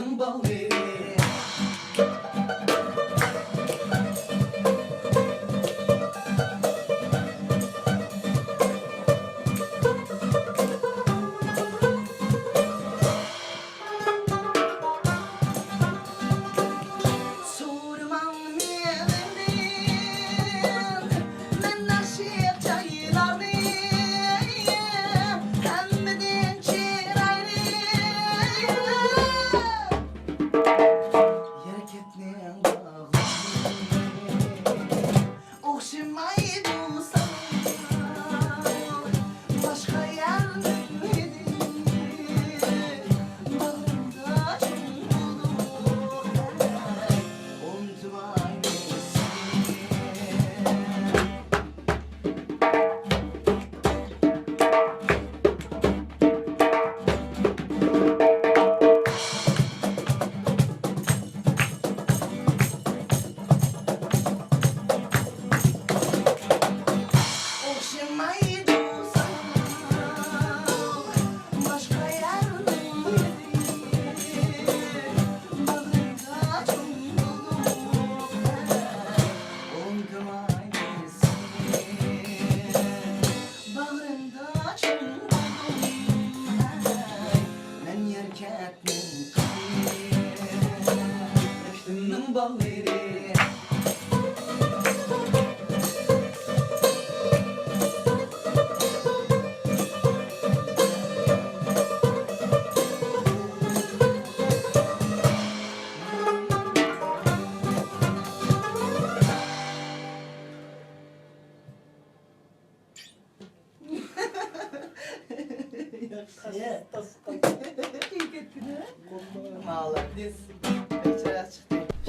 Eştiğinin balı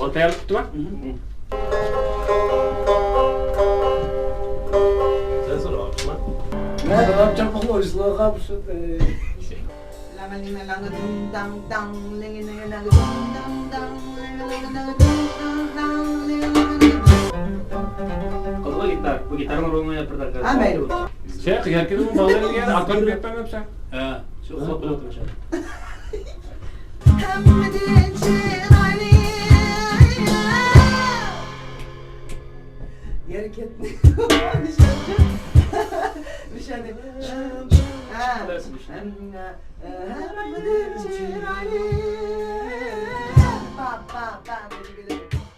Oltaya alıp tuttu bak. Sen sonra bakmış lan. Ne yapacağım bu işle kapsın. Kolay gitar. Bu gitarın rolunu yapırdı arkadaşlar. Amen. Şey, herkesin bağlarını geldi. Aklını yapmam yapsan. He. Çok sohbet oturmuş abi. Hareketli. Bir şey de. Dersin işte. Ba ba ba.